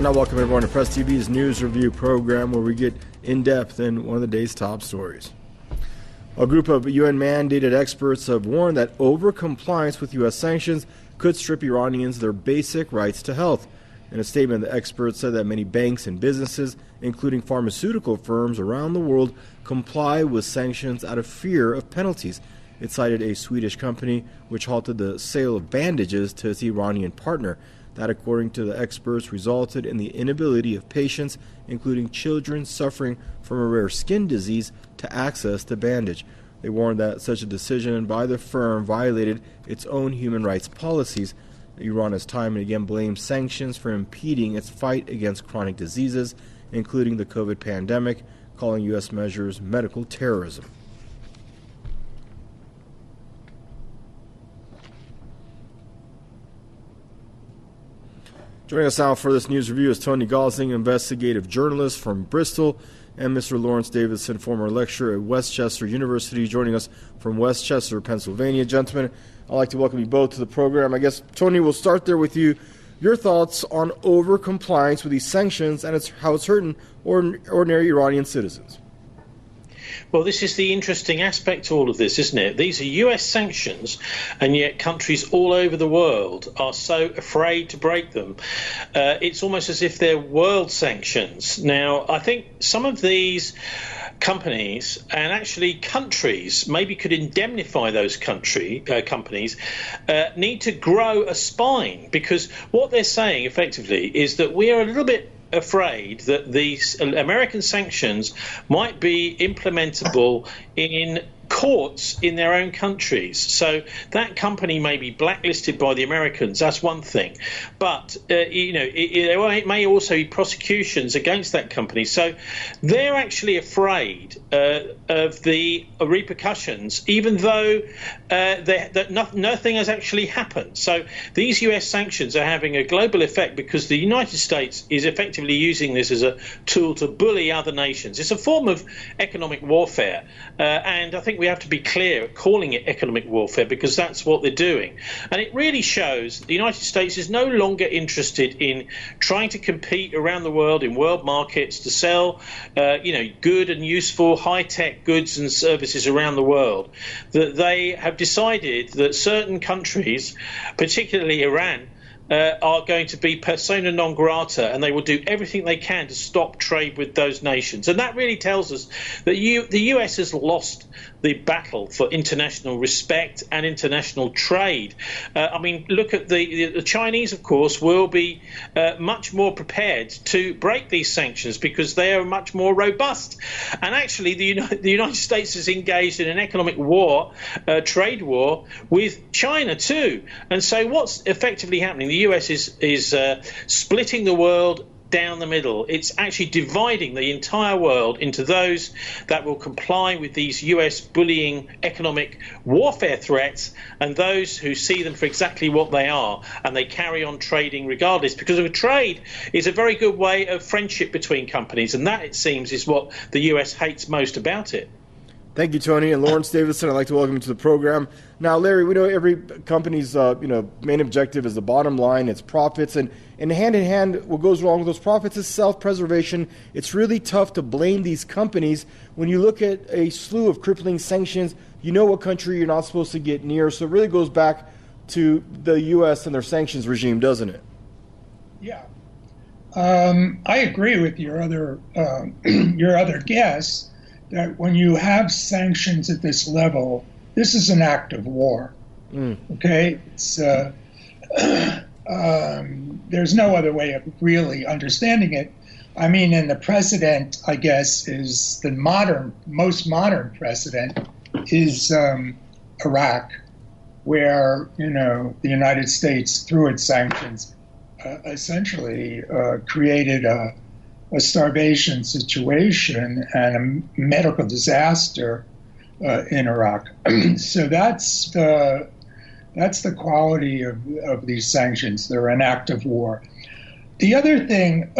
And I welcome everyone to Press TV's news review program, where we get in-depth in one of the day's top stories. A group of UN-mandated experts have warned that over-compliance with U.S. sanctions could strip Iranians their basic rights to health. In a statement, the experts said that many banks and businesses, including pharmaceutical firms around the world, comply with sanctions out of fear of penalties. It cited a Swedish company which halted the sale of bandages to its Iranian partner. That, according to the experts, resulted in the inability of patients, including children suffering from a rare skin disease, to access the bandage. They warned that such a decision by the firm violated its own human rights policies. Iran has time and again blamed sanctions for impeding its fight against chronic diseases, including the COVID pandemic, calling U.S. measures medical terrorism. Joining us now for this news review is Tony Gosling, investigative journalist from Bristol, and Mr. Lawrence Davidson, former lecturer at Westchester University, joining us from Westchester, Pennsylvania. Gentlemen, I'd like to welcome you both to the program. I guess, Tony, we'll start there with you. Your thoughts on over-compliance with these sanctions and how it's hurting ordinary Iranian citizens. Well, this is the interesting aspect to all of this, isn't it? These are US sanctions, and yet countries all over the world are so afraid to break them. It's almost as if they're world sanctions. Now, I think some of these companies and actually countries maybe could indemnify those companies, need to grow a spine, because what they're saying effectively is that we are a little bit afraid that these American sanctions might be implementable in courts in their own countries. So that company may be blacklisted by the Americans. That's one thing. But, it may also be prosecutions against that company. So they're actually afraid of the repercussions, even though nothing has actually happened. So these US sanctions are having a global effect because the United States is effectively using this as a tool to bully other nations. It's a form of economic warfare. And I think we have to be clear at calling it economic warfare, because that's what they're doing. And it really shows the United States is no longer interested in trying to compete around the world in world markets to sell, good and useful high-tech goods and services around the world. That they have decided that certain countries, particularly Iran, are going to be persona non grata, and they will do everything they can to stop trade with those nations. And that really tells us that the US has lost the battle for international respect and international trade. Look at the Chinese, of course, will be much more prepared to break these sanctions because they are much more robust. And actually, the United States is engaged in an economic war, trade war with China too. And so what's effectively happening? The US is splitting the world down the middle. It's actually dividing the entire world into those that will comply with these US bullying economic warfare threats, and those who see them for exactly what they are, and they carry on trading regardless, because of trade is a very good way of friendship between companies, and that, it seems, is what the US hates most about it. Thank you, Tony. And Lawrence Davidson, I'd like to welcome you to the program. Now, Larry, we know every company's main objective is the bottom line, it's profits. And hand in hand, what goes wrong with those profits is self-preservation. It's really tough to blame these companies. When you look at a slew of crippling sanctions, you know what country you're not supposed to get near. So it really goes back to the U.S. and their sanctions regime, doesn't it? Yeah. I agree with your other guess that when you have sanctions at this level, this is an act of war. Okay, it's there's no other way of really understanding it. I mean, and the precedent, I guess, is the most modern precedent is Iraq, where the United States, through its sanctions, essentially created a starvation situation and a medical disaster in Iraq. So that's the quality of these sanctions. They're an act of war. The other thing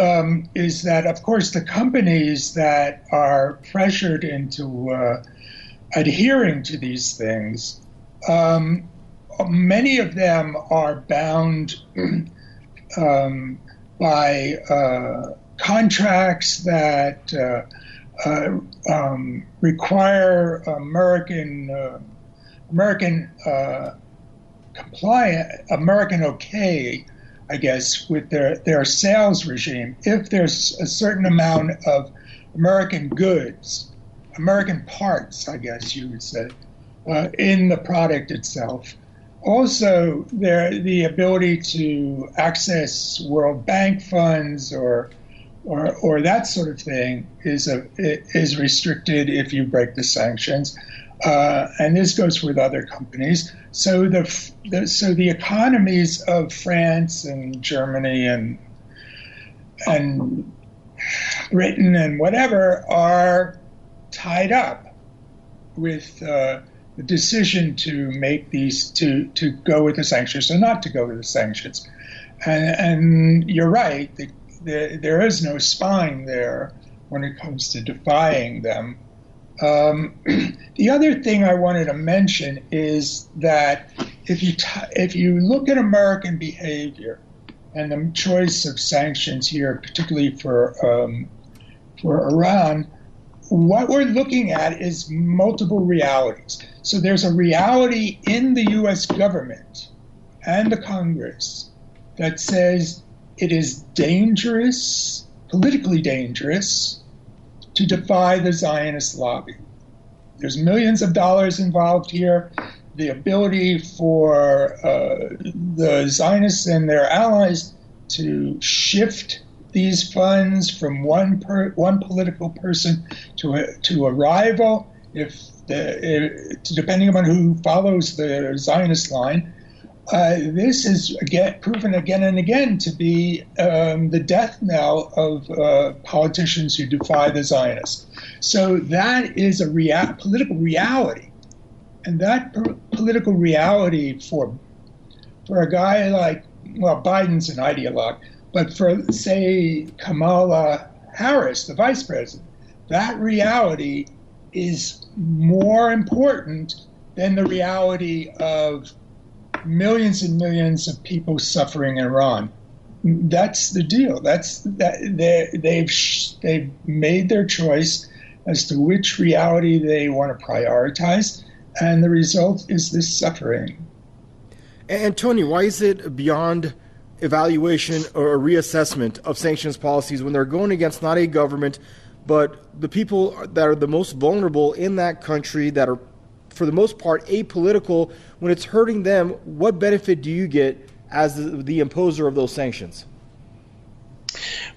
is that, of course, the companies that are pressured into adhering to these things, many of them are bound by contracts that require American okay, I guess, with their sales regime. If there's a certain amount of American goods, American parts, I guess you would say, in the product itself. Also, the ability to access World Bank funds or that sort of thing is restricted if you break the sanctions, and this goes with other companies. So the economies of France and Germany and Britain and whatever are tied up with the decision to make these to go with the sanctions or not to go with the sanctions. And you're right, there is no spine there when it comes to defying them. The other thing I wanted to mention is that if you look at American behavior and the choice of sanctions here, particularly for Iran, what we're looking at is multiple realities. So there's a reality in the U.S. government and the Congress that says it is dangerous, politically dangerous, to defy the Zionist lobby. There's millions of dollars involved here. The ability for the Zionists and their allies to shift these funds from one political person to a rival, depending on who follows the Zionist line. This is proven again and again to be the death knell of politicians who defy the Zionists. So that is a political reality, and that political reality for a guy like, well, Biden's an ideologue, but for, say, Kamala Harris, the vice president, that reality is more important than the reality of millions and millions of people suffering in Iran. That's the deal. They've made their choice as to which reality they want to prioritize, and the result is this suffering. And Tony, why is it beyond evaluation or a reassessment of sanctions policies when they're going against not a government, but the people that are the most vulnerable in that country, that are, for the most part, apolitical? When it's hurting them, what benefit do you get as the imposer of those sanctions?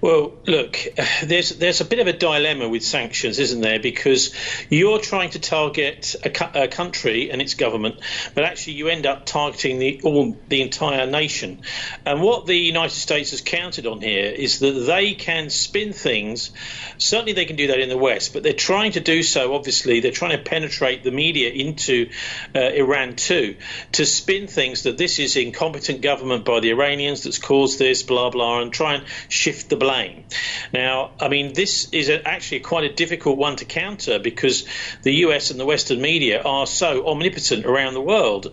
Well, look, there's a bit of a dilemma with sanctions, isn't there? Because you're trying to target a country and its government, but actually you end up targeting the entire nation. And what the United States has counted on here is that they can spin things. Certainly they can do that in the West, but they're trying to do so, obviously. They're trying to penetrate the media into Iran too, to spin things that this is incompetent government by the Iranians that's caused this, blah, blah, and try and shift the blame. Now, I mean, this is actually quite a difficult one to counter because the US and the Western media are so omnipotent around the world.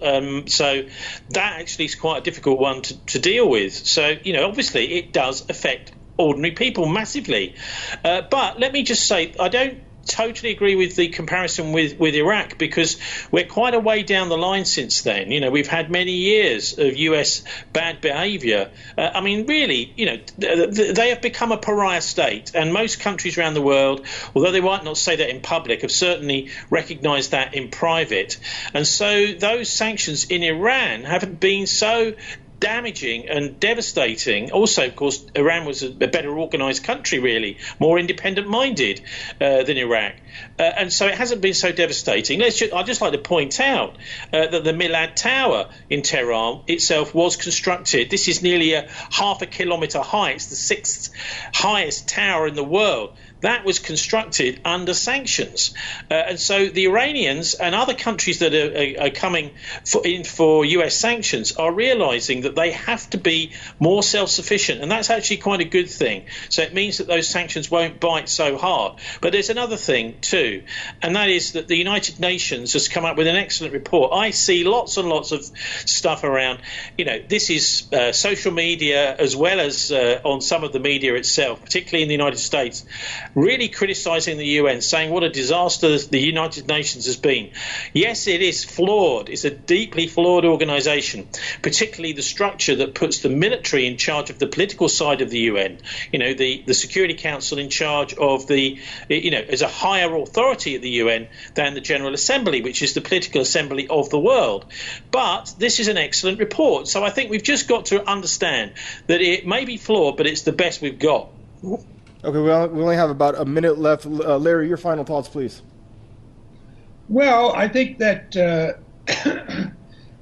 So that actually is quite a difficult one to deal with. So, obviously it does affect ordinary people massively. But let me just say, I don't totally agree with the comparison with Iraq, because we're quite a way down the line since then. We've had many years of US bad behavior. I mean, really, they have become a pariah state, and most countries around the world, although they might not say that in public, have certainly recognized that in private. And so those sanctions in Iran haven't been so damaging and devastating. Also, of course, Iran was a better organized country, really, more independent-minded than Iraq. And so it hasn't been so devastating. I'd just like to point out that the Milad Tower in Tehran itself was constructed. This is nearly a half a kilometre high. It's the 6th highest tower in the world. that was constructed under sanctions. And so the Iranians and other countries that are coming for US sanctions are realizing that they have to be more self-sufficient, and that's actually quite a good thing. So it means that those sanctions won't bite so hard. But there's another thing too, and that is that the United Nations has come up with an excellent report. I see lots and lots of stuff around, this is social media as well as on some of the media itself, particularly in the United States, really criticizing the UN, saying what a disaster the United Nations has been. Yes, it is flawed. It's a deeply flawed organization, particularly the structure that puts the military in charge of the political side of the UN, the Security Council in charge of as a higher authority at the UN than the General Assembly, which is the political assembly of the world. But this is an excellent report. So I think we've just got to understand that it may be flawed, but it's the best we've got. Okay, we only have about a minute left. Larry, your final thoughts, please. Well, I think that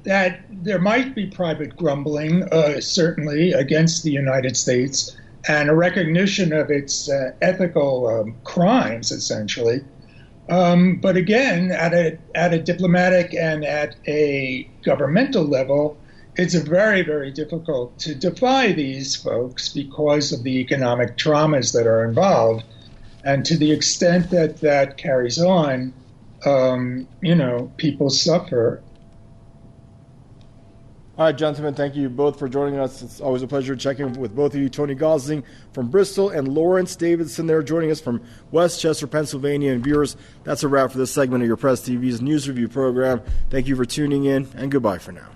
that there might be private grumbling, certainly, against the United States, and a recognition of its ethical crimes, essentially. But again, at a diplomatic and at a governmental level, it's very, very difficult to defy these folks because of the economic traumas that are involved. And to the extent that that carries on, people suffer. All right, gentlemen, thank you both for joining us. It's always a pleasure checking with both of you. Tony Gosling from Bristol and Lawrence Davidson there joining us from Westchester, Pennsylvania. And viewers, that's a wrap for this segment of your Press TV's News Review program. Thank you for tuning in, and goodbye for now.